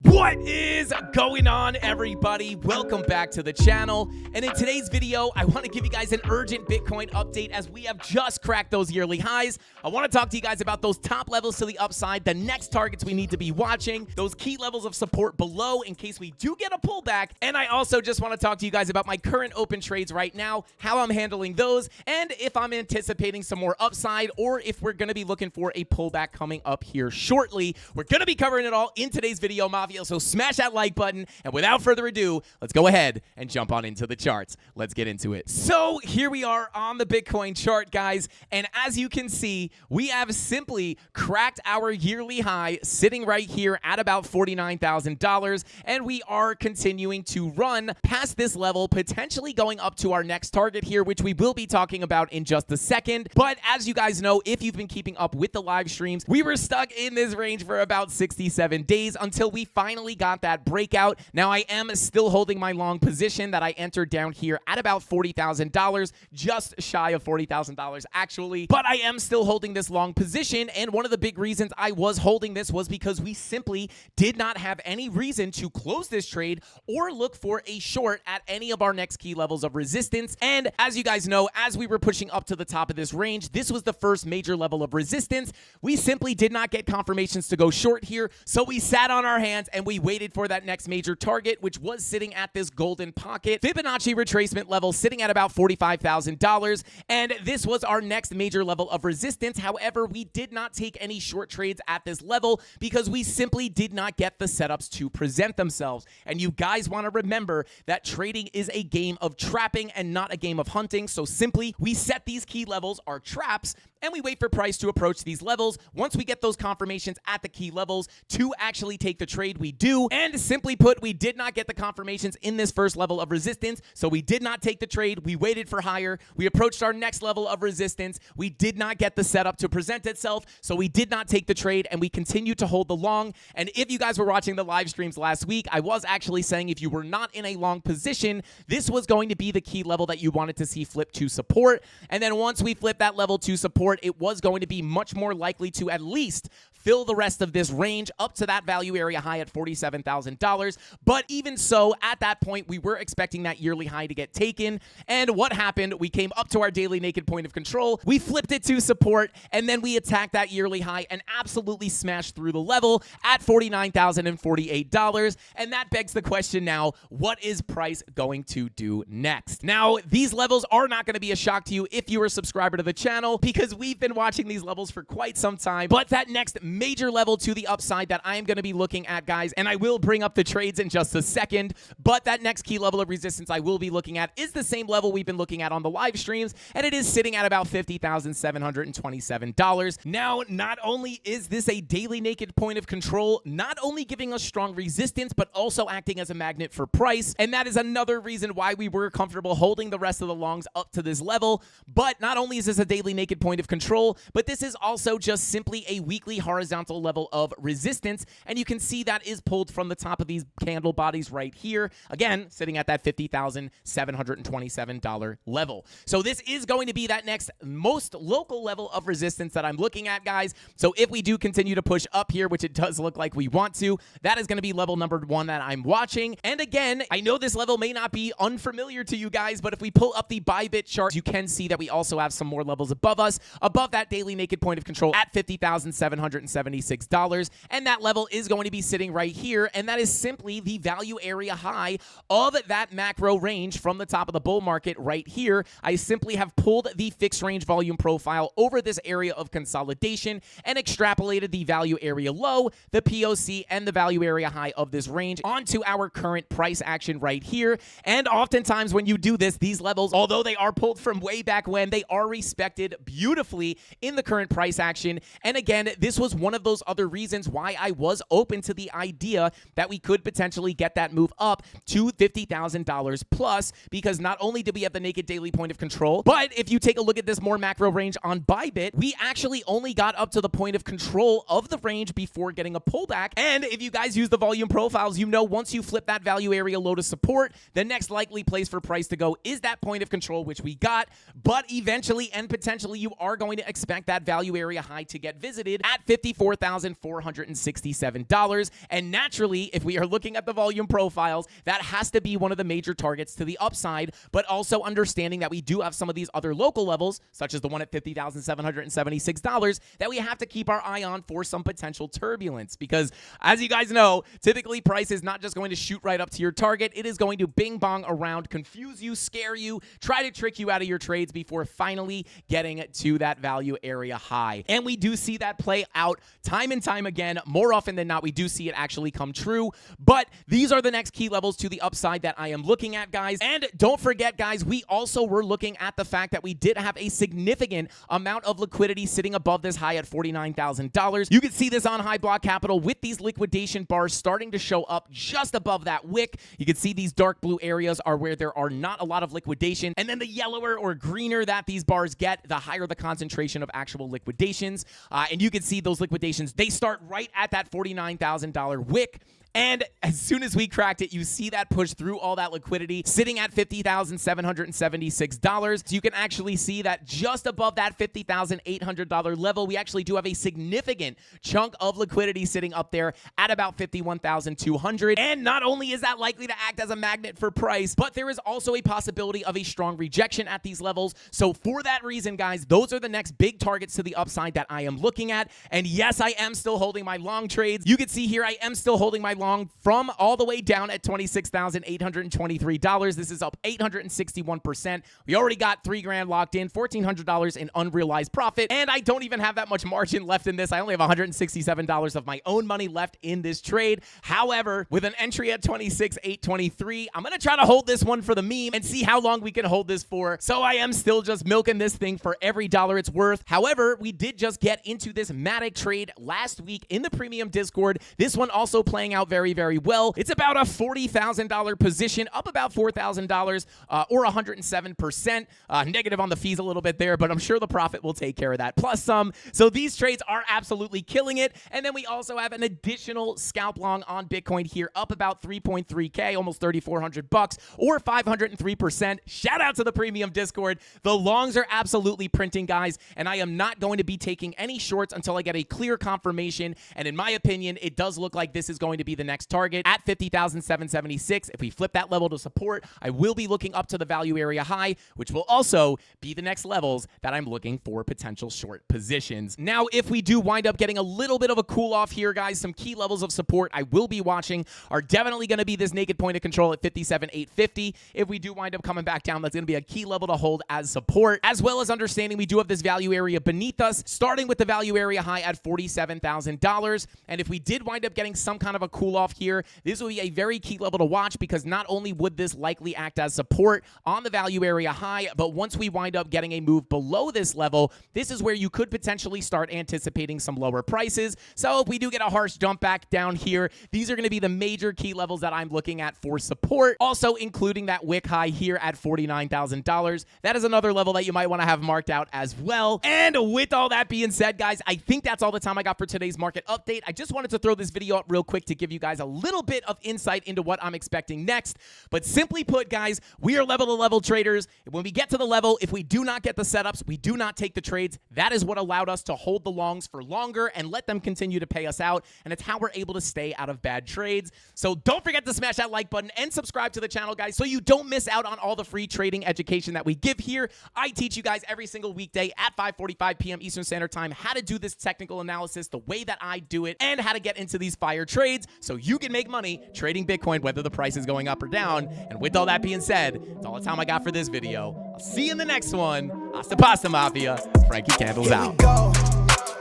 What is going on, everybody? Welcome back to the channel. And in today's video, I want to give you guys an urgent Bitcoin update as we have just cracked those yearly highs. I want to talk to you guys about those top levels to the upside, the next targets we need to be watching, those key levels of support below in case we do get a pullback. And I also just want to talk to you guys about my current open trades right now, how I'm handling those, and if I'm anticipating some more upside or if we're going to be looking for a pullback coming up here shortly. We're going to be covering it all in today's video, Mafia. So smash that like button, and without further ado, let's go ahead and jump on into the charts. Let's get into it. So here we are on the Bitcoin chart, guys, and as you can see, we have simply cracked our yearly high, sitting right here at about $49,000, and we are continuing to run past this level, potentially going up to our next target here, which we will be talking about in just a second. But as you guys know, if you've been keeping up with the live streams, we were stuck in this range for about 67 days until we finally got that breakout. Now, I am still holding my long position that I entered down here at about $40,000, just shy of $40,000 actually, but I am still holding this long position, and one of the big reasons I was holding this was because we simply did not have any reason to close this trade or look for a short at any of our next key levels of resistance. And as you guys know, as we were pushing up to the top of this range, this was the first major level of resistance. We simply did not get confirmations to go short here, so we sat on our hands and we waited for that next major target, which was sitting at this golden pocket Fibonacci retracement level, sitting at about $45,000, and this was our next major level of resistance. However, we did not take any short trades at this level because we simply did not get the setups to present themselves. And you guys want to remember that trading is a game of trapping and not a game of hunting. So simply, we set these key levels, our traps, and we wait for price to approach these levels. Once we get those confirmations at the key levels to actually take the trade, we do. And simply put, we did not get the confirmations in this first level of resistance, so we did not take the trade. We waited for higher. We approached our next level of resistance. We did not get the setup to present itself, so we did not take the trade, and we continued to hold the long. And if you guys were watching the live streams last week, I was actually saying if you were not in a long position, this was going to be the key level that you wanted to see flip to support. And then once we flipped that level to support, it was going to be much more likely to at least fill the rest of this range up to that value area high at $47,000. But even so, at that point, we were expecting that yearly high to get taken. And what happened? We came up to our daily naked point of control. We flipped it to support, and then we attacked that yearly high and absolutely smashed through the level at $49,048. And that begs the question now, what is price going to do next? Now, these levels are not going to be a shock to you if you are a subscriber to the channel, because we've been watching these levels for quite some time. But that next major level to the upside that I am going to be looking at, guys, and I will bring up the trades in just a second, but that next key level of resistance I will be looking at is the same level we've been looking at on the live streams, and it is sitting at about $50,727. Now, not only is this a daily naked point of control, not only giving us strong resistance, but also acting as a magnet for price, and that is another reason why we were comfortable holding the rest of the longs up to this level. But not only is this a daily naked point of control, but this is also just simply a weekly horizontal level of resistance, and you can see that is pulled from the top of these candle bodies right here, again sitting at that $50,727 level. So this is going to be that next most local level of resistance that I'm looking at, guys. So if we do continue to push up here, which it does look like we want to, that is going to be level number one that I'm watching. And again, I know this level may not be unfamiliar to you guys, but if we pull up the Bybit chart, you can see that we also have some more levels above us, above that daily naked point of control at $50,776, and that level is going to be sitting right here, and that is simply the value area high of that macro range from the top of the bull market right here. I simply have pulled the fixed range volume profile over this area of consolidation and extrapolated the value area low, the POC, and the value area high of this range onto our current price action right here. And oftentimes when you do this, these levels, although they are pulled from way back when, they are respected beautifully in the current price action. And again, this was one of those other reasons why I was open to the idea that we could potentially get that move up to $50,000 plus, because not only did we have the naked daily point of control, but if you take a look at this more macro range on Bybit, we actually only got up to the point of control of the range before getting a pullback. And if you guys use the volume profiles, you know once you flip that value area low to support, the next likely place for price to go is that point of control, which we got. But eventually and potentially you are going to expect that value area high to get visited at $50,000 $54,467. And naturally, if we are looking at the volume profiles, that has to be one of the major targets to the upside, but also understanding that we do have some of these other local levels, such as the one at $50,776, that we have to keep our eye on for some potential turbulence. Because as you guys know, typically price is not just going to shoot right up to your target. It is going to bing bong around, confuse you, scare you, try to trick you out of your trades before finally getting to that value area high. And we do see that play out time and time again. More often than not, we do see it actually come true. But these are the next key levels to the upside that I am looking at, guys. And don't forget, guys, we also were looking at the fact that we did have a significant amount of liquidity sitting above this high at $49,000. You can see this on High Block Capital with these liquidation bars starting to show up just above that wick. You can see these dark blue areas are where there are not a lot of liquidation. And then the yellower or greener that these bars get, the higher the concentration of actual liquidations. And you can see those liquidations, they start right at that $49,000 wick. And as soon as we cracked it, you see that push through all that liquidity, sitting at $50,776. So you can actually see that just above that $50,800 level, we actually do have a significant chunk of liquidity sitting up there at about $51,200. And not only is that likely to act as a magnet for price, but there is also a possibility of a strong rejection at these levels. So for that reason, guys, those are the next big targets to the upside that I am looking at. And yes, I am still holding my long trades. You can see here, I am still holding my long from all the way down at $26,823. This is up 861%. We already got $3,000 locked in, $1,400 in unrealized profit, and I don't even have that much margin left in this. I only have $167 of my own money left in this trade. However, with an entry at $26,823, I'm going to try to hold this one for the meme and see how long we can hold this for. So I am still just milking this thing for every dollar it's worth. However, we did just get into this Matic trade last week in the premium Discord. This one also playing out very, very well. It's about a $40,000 position, up about $4,000 or 107%. Negative on the fees a little bit there, but I'm sure the profit will take care of that, plus some. So these trades are absolutely killing it. And then we also have an additional scalp long on Bitcoin here, up about 3.3K, almost $3,400 or 503%. Shout out to the premium Discord. The longs are absolutely printing, guys, and I am not going to be taking any shorts until I get a clear confirmation. And in my opinion, it does look like this is going to be the next target at $50,776. If we flip that level to support, I will be looking up to the value area high, which will also be the next levels that I'm looking for potential short positions. Now, if we do wind up getting a little bit of a cool off here, guys, some key levels of support I will be watching are definitely going to be this naked point of control at $57,850. If we do wind up coming back down, that's going to be a key level to hold as support, as well as understanding we do have this value area beneath us, starting with the value area high at $47,000. And if we did wind up getting some kind of a cool off here, this will be a very key level to watch, because not only would this likely act as support on the value area high, but once we wind up getting a move below this level, this is where you could potentially start anticipating some lower prices. So if we do get a harsh jump back down here, these are going to be the major key levels that I'm looking at for support, also including that wick high here at $49,000. That is another level that you might want to have marked out as well. And with all that being said, guys, I think that's all the time I got for today's market update. I just wanted to throw this video up real quick to give you guys a little bit of insight into what I'm expecting next. But simply put, guys, we are level to level traders. When we get to the level, if we do not get the setups, we do not take the trades. That is what allowed us to hold the longs for longer and let them continue to pay us out. And it's how we're able to stay out of bad trades. So don't forget to smash that like button and subscribe to the channel, guys, so you don't miss out on all the free trading education that we give here. I teach you guys every single weekday at 5:45 p.m. Eastern Standard Time how to do this technical analysis the way that I do it, and how to get into these fire trades so you can make money trading Bitcoin, whether the price is going up or down. And with all that being said, that's all the time I got for this video. I'll see you in the next one. Hasta pasta, Mafia. Frankie Candles out. Go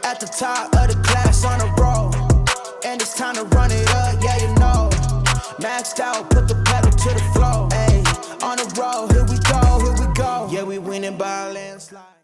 at the top of the class on a roll, and it's time to run it up. Yeah, you know, maxed out, put the pedal to the floor. Hey, on the road, here we go, here we go. Yeah, we winning by a landslide.